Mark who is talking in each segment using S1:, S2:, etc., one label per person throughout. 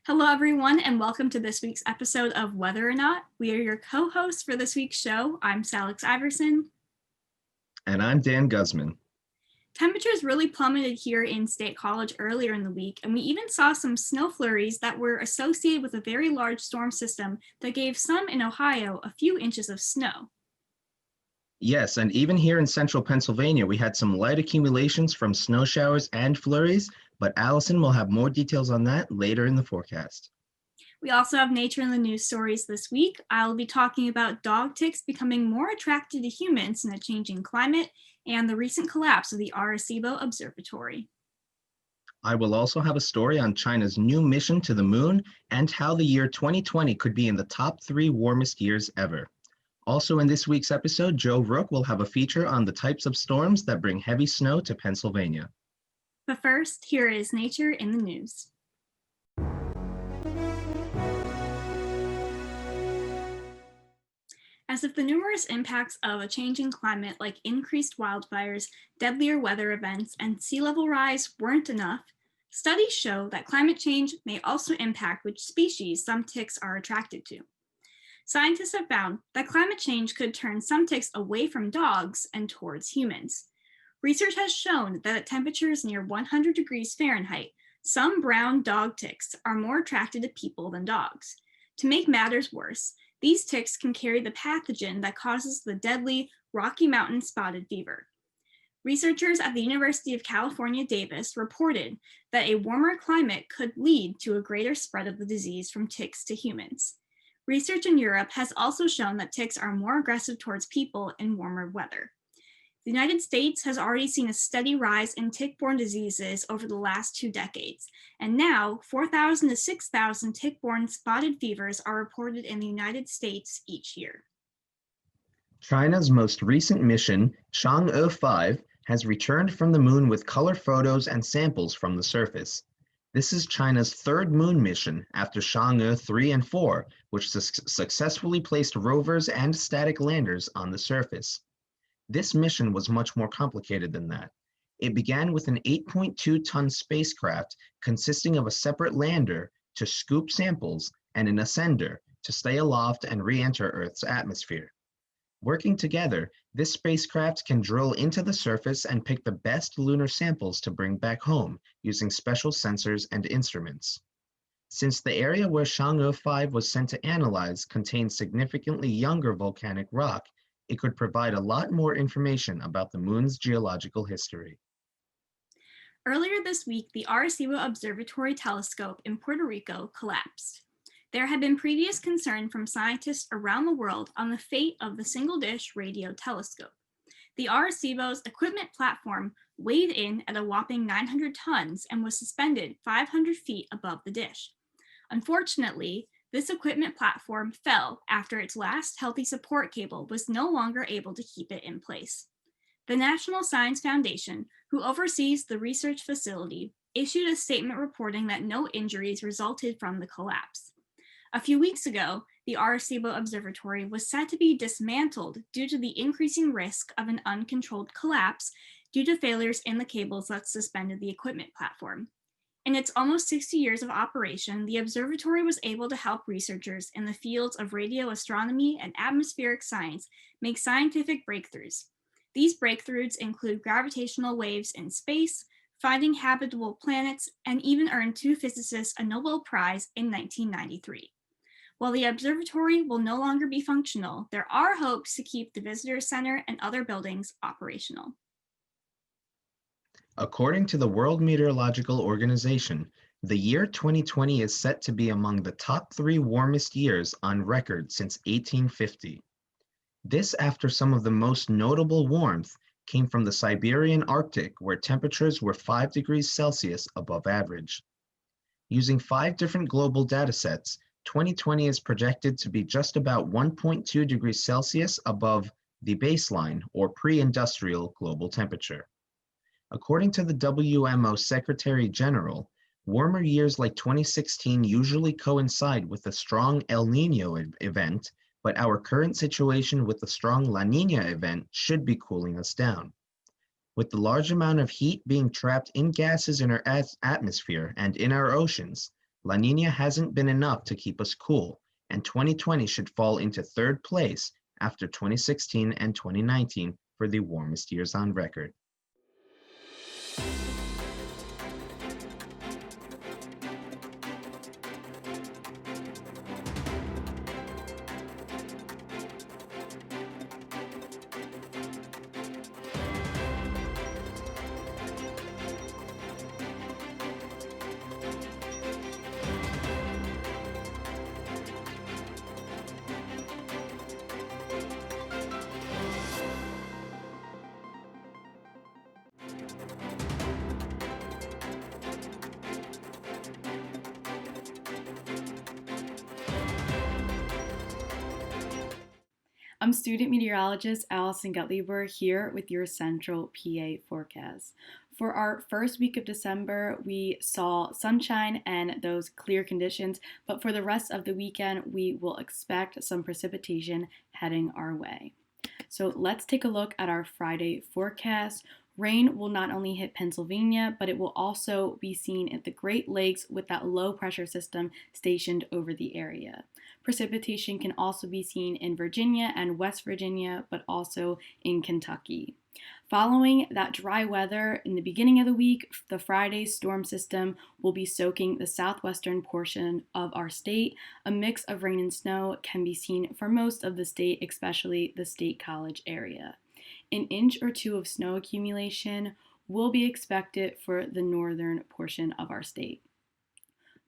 S1: Hello, everyone, and welcome to this week's episode of Whether or Not. We are your co-hosts for this week's show. I'm Salix Iverson.
S2: And I'm Dan Guzman.
S1: Temperatures really plummeted here in State College earlier in the week, and we even saw some snow flurries that were associated with a very large storm system that gave some in Ohio a few inches of snow.
S2: Yes, and even here in central Pennsylvania, we had some light accumulations from snow showers and flurries, but Allison will have more details on that later in the forecast.
S1: We also have nature in the news stories this week. I'll be talking about dog ticks becoming more attracted to humans in a changing climate and the recent collapse of the Arecibo Observatory.
S2: I will also have a story on China's new mission to the moon and how the year 2020 could be in the top 3 warmest years ever. Also in this week's episode, Ruch will have a feature on the types of storms that bring heavy snow to Pennsylvania.
S1: But first, here is nature in the news. As if the numerous impacts of a changing climate like increased wildfires, deadlier weather events, and sea level rise weren't enough, studies show that climate change may also impact which species some ticks are attracted to. Scientists have found that climate change could turn some ticks away from dogs and towards humans. Research has shown that at temperatures near 100 degrees Fahrenheit, some brown dog ticks are more attracted to people than dogs. To make matters worse, these ticks can carry the pathogen that causes the deadly Rocky Mountain spotted fever. Researchers at the University of California, Davis reported that a warmer climate could lead to a greater spread of the disease from ticks to humans. Research in Europe has also shown that ticks are more aggressive towards people in warmer weather. The United States has already seen a steady rise in tick-borne diseases over the last 2 decades, and now 4,000 to 6,000 tick-borne spotted fevers are reported in the United States each year.
S2: China's most recent mission, Chang'e 5, has returned from the moon with color photos and samples from the surface. This is China's 3rd moon mission after Chang'e 3 and 4, which successfully placed rovers and static landers on the surface. This mission was much more complicated than that. It began with an 8.2-ton spacecraft consisting of a separate lander to scoop samples and an ascender to stay aloft and re-enter Earth's atmosphere. Working together, this spacecraft can drill into the surface and pick the best lunar samples to bring back home using special sensors and instruments. Since the area where Chang'e 5 was sent to analyze contained significantly younger volcanic rock, it could provide a lot more information about the moon's geological history.
S1: Earlier this week, the Arecibo Observatory telescope in Puerto Rico collapsed. There had been previous concern from scientists around the world on the fate of the single-dish radio telescope. The Arecibo's equipment platform weighed in at a whopping 900 tons and was suspended 500 feet above the dish. Unfortunately, this equipment platform fell after its last healthy support cable was no longer able to keep it in place. The National Science Foundation, who oversees the research facility, issued a statement reporting that no injuries resulted from the collapse. A few weeks ago, the Arecibo Observatory was said to be dismantled due to the increasing risk of an uncontrolled collapse due to failures in the cables that suspended the equipment platform. In its almost 60 years of operation, the observatory was able to help researchers in the fields of radio astronomy and atmospheric science make scientific breakthroughs. These breakthroughs include gravitational waves in space, finding habitable planets, and even earned 2 physicists a Nobel Prize in 1993. While the observatory will no longer be functional, there are hopes to keep the visitor center and other buildings operational.
S2: According to the World Meteorological Organization, the year 2020 is set to be among the top 3 warmest years on record since 1850. This after some of the most notable warmth came from the Siberian Arctic, where temperatures were 5 degrees Celsius above average. Using 5 different global datasets, 2020 is projected to be just about 1.2 degrees Celsius above the baseline or pre-industrial global temperature. According to the WMO Secretary General, warmer years like 2016 usually coincide with a strong El Niño event, but our current situation with the strong La Niña event should be cooling us down. With the large amount of heat being trapped in gases in our atmosphere and in our oceans, La Nina hasn't been enough to keep us cool, and 2020 should fall into third place after 2016 and 2019 for the warmest years on record.
S3: I'm student meteorologist Allison Gutleber here with your Central PA forecast. For our first week of December, we saw sunshine and those clear conditions, but for the rest of the weekend, we will expect some precipitation heading our way. So let's take a look at our Friday forecast. Rain will not only hit Pennsylvania, but it will also be seen at the Great Lakes with that low pressure system stationed over the area. Precipitation can also be seen in Virginia and West Virginia, but also in Kentucky. Following that dry weather in the beginning of the week, the Friday storm system will be soaking the southwestern portion of our state. A mix of rain and snow can be seen for most of the state, especially the State College area. An inch or two of snow accumulation will be expected for the northern portion of our state.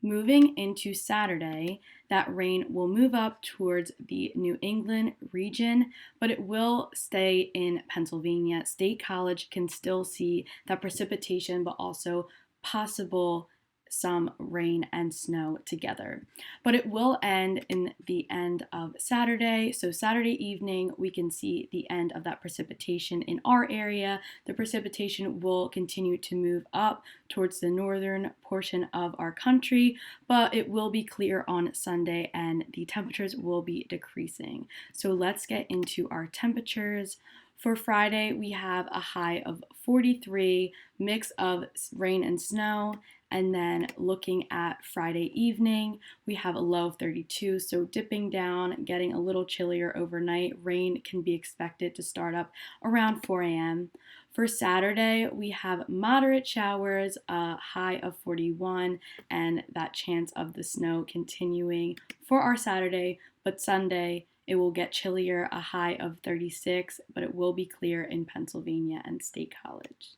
S3: Moving into Saturday, that rain will move up towards the New England region, but it will stay in Pennsylvania. State College can still see that precipitation, but also possible some rain and snow together. But it will end in the end of Saturday. So Saturday evening, we can see the end of that precipitation in our area. The precipitation will continue to move up towards the northern portion of our country, but it will be clear on Sunday and the temperatures will be decreasing. So let's get into our temperatures. For Friday, we have a high of 43, mix of rain and snow. And then looking at Friday evening, we have a low of 32, so dipping down, getting a little chillier overnight. Rain can be expected to start up around 4 a.m. For Saturday, we have moderate showers, a high of 41, and that chance of the snow continuing for our Saturday, but Sunday, it will get chillier, a high of 36, but it will be clear in Pennsylvania and State College.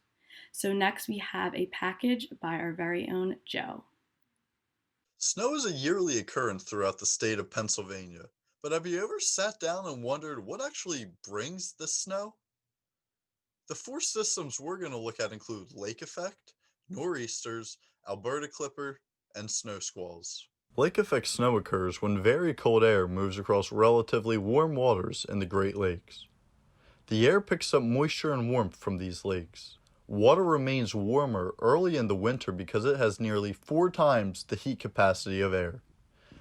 S3: So next we have a package by our very own Joe.
S4: Snow is a yearly occurrence throughout the state of Pennsylvania, but have you ever sat down and wondered what actually brings the snow? The four systems we're going to look at include lake effect, nor'easters, Alberta clipper, and snow squalls. Lake effect snow occurs when very cold air moves across relatively warm waters in the Great Lakes. The air picks up moisture and warmth from these lakes. Water remains warmer early in the winter because it has nearly 4 times the heat capacity of air.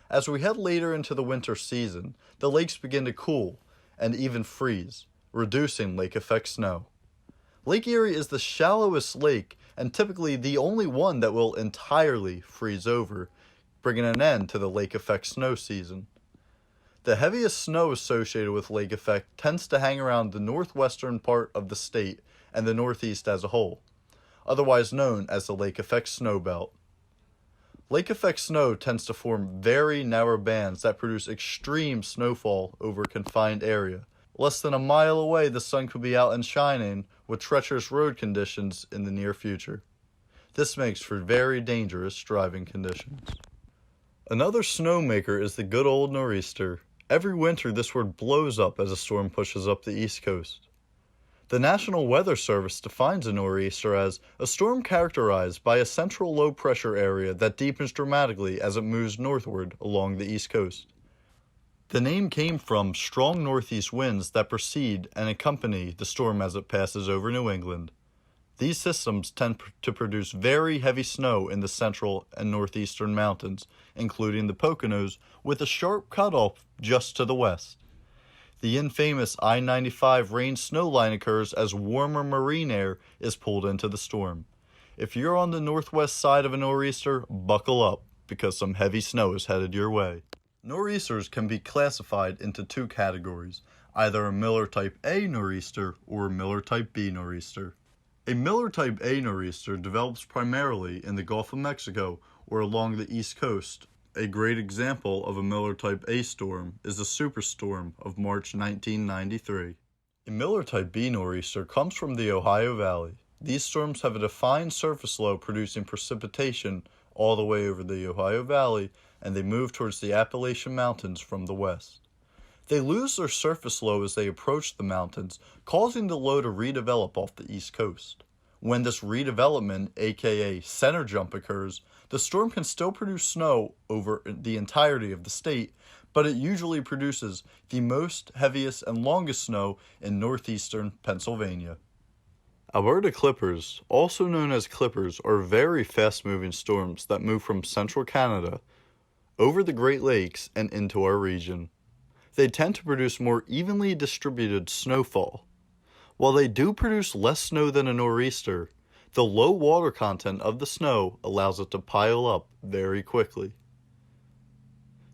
S4: As we head later into the winter season, the lakes begin to cool and even freeze, reducing lake effect snow. Lake Erie is the shallowest lake and typically the only one that will entirely freeze over, bringing an end to the lake effect snow season. The heaviest snow associated with lake effect tends to hang around the northwestern part of the state and the Northeast as a whole, otherwise known as the lake effect snow belt. Lake effect snow tends to form very narrow bands that produce extreme snowfall over a confined area. Less than a mile away, the sun could be out and shining with treacherous road conditions in the near future. This makes for very dangerous driving conditions. Another snowmaker is the good old nor'easter. Every winter, this word blows up as a storm pushes up the East Coast. The National Weather Service defines a nor'easter as a storm characterized by a central low-pressure area that deepens dramatically as it moves northward along the East Coast. The name came from strong northeast winds that precede and accompany the storm as it passes over New England. These systems tend to produce very heavy snow in the central and northeastern mountains, including the Poconos, with a sharp cutoff just to the west. The infamous I-95 rain-snow line occurs as warmer marine air is pulled into the storm. If you're on the northwest side of a nor'easter, buckle up. because some heavy snow is headed your way. Nor'easters can be classified into two categories, either a Miller Type A nor'easter or a Miller Type B nor'easter. A Miller Type A nor'easter develops primarily in the Gulf of Mexico or along the East Coast. A great example of a Miller Type A storm is the superstorm of March 1993. A Miller Type B nor'easter comes from the Ohio Valley. These storms have a defined surface low producing precipitation all the way over the Ohio Valley, and they move towards the Appalachian Mountains from the west. They lose their surface low as they approach the mountains, causing the low to redevelop off the east coast. When this redevelopment, aka center jump, occurs, the storm can still produce snow over the entirety of the state, but it usually produces the most, heaviest, and longest snow in northeastern Pennsylvania. Alberta clippers, also known as clippers, are very fast-moving storms that move from central Canada over the Great Lakes and into our region. They tend to produce more evenly distributed snowfall. While they do produce less snow than a nor'easter, the low water content of the snow allows it to pile up very quickly.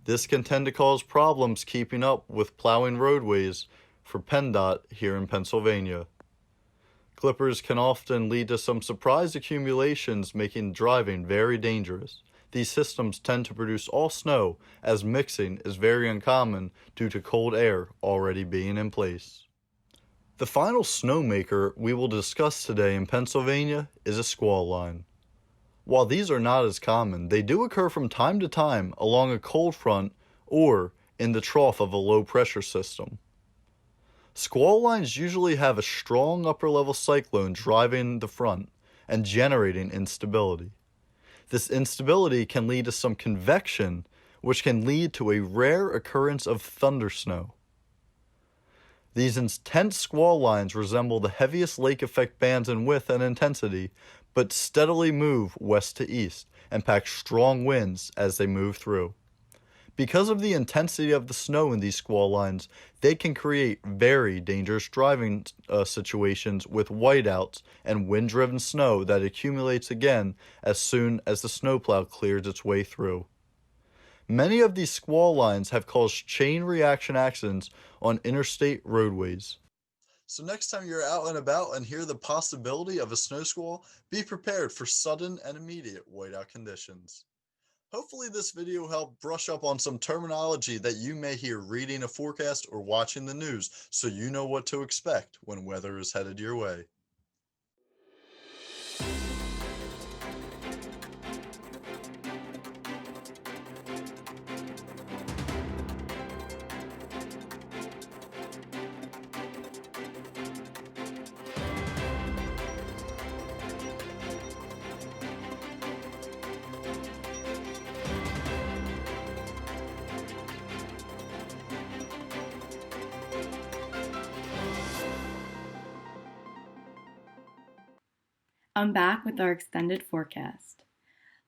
S4: This can tend to cause problems keeping up with plowing roadways for PennDOT here in Pennsylvania. Clippers can often lead to some surprise accumulations, making driving very dangerous. These systems tend to produce all snow, as mixing is very uncommon due to cold air already being in place. The final snowmaker we will discuss today in Pennsylvania is a squall line. While these are not as common, they do occur from time to time along a cold front or in the trough of a low-pressure system. Squall lines usually have a strong upper-level cyclone driving the front and generating instability. This instability can lead to some convection, which can lead to a rare occurrence of thundersnow. These intense squall lines resemble the heaviest lake effect bands in width and intensity, but steadily move west to east and pack strong winds as they move through. Because of the intensity of the snow in these squall lines, they can create very dangerous driving situations with whiteouts and wind-driven snow that accumulates again as soon as the snowplow clears its way through. Many of these squall lines have caused chain reaction accidents on interstate roadways. So next time you're out and about and hear the possibility of a snow squall, be prepared for sudden and immediate whiteout conditions. Hopefully this video helped brush up on some terminology that you may hear reading a forecast or watching the news, so you know what to expect when weather is headed your way.
S3: I'm back with our extended forecast.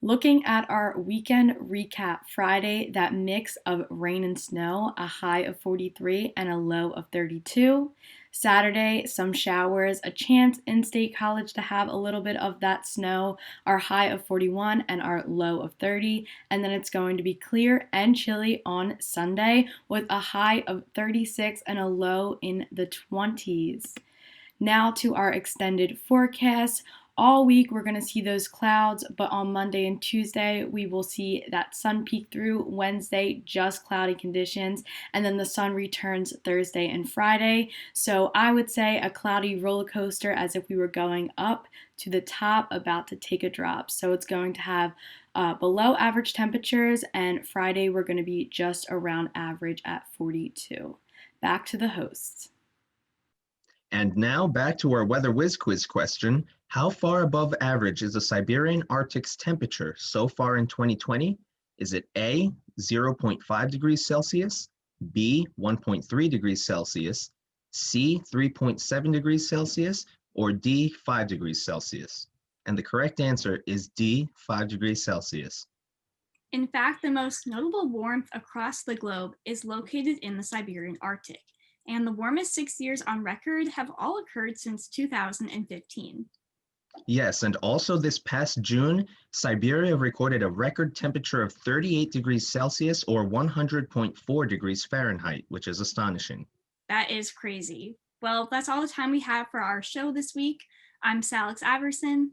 S3: Looking at our weekend recap Friday, that mix of rain and snow, a high of 43 and a low of 32. Saturday, some showers, a chance in State College to have a little bit of that snow, our high of 41 and our low of 30. And then it's going to be clear and chilly on Sunday with a high of 36 and a low in the 20s. Now to our extended forecast. All week we're going to see those clouds, but on Monday and Tuesday we will see that sun peek through. Wednesday, just cloudy conditions, and then the sun returns Thursday and Friday. So I would say a cloudy roller coaster, as if we were going up to the top, about to take a drop. So it's going to have below average temperatures, and Friday we're going to be just around average at 42. Back to the hosts.
S2: And now back to our Weather Whiz quiz question. How far above average is the Siberian Arctic's temperature so far in 2020? Is it A, 0.5 degrees Celsius, B, 1.3 degrees Celsius, C, 3.7 degrees Celsius, or D, 5 degrees Celsius? And the correct answer is D, 5 degrees Celsius.
S1: In fact, the most notable warmth across the globe is located in the Siberian Arctic, and the warmest 6 years on record have all occurred since 2015.
S2: Yes, and also this past June, Siberia recorded a record temperature of 38 degrees Celsius or 100.4 degrees Fahrenheit, which is astonishing.
S1: That is crazy. Well, that's all the time we have for our show this week. I'm Salix Iverson.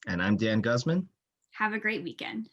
S2: And I'm Dan Guzman.
S1: Have a great weekend.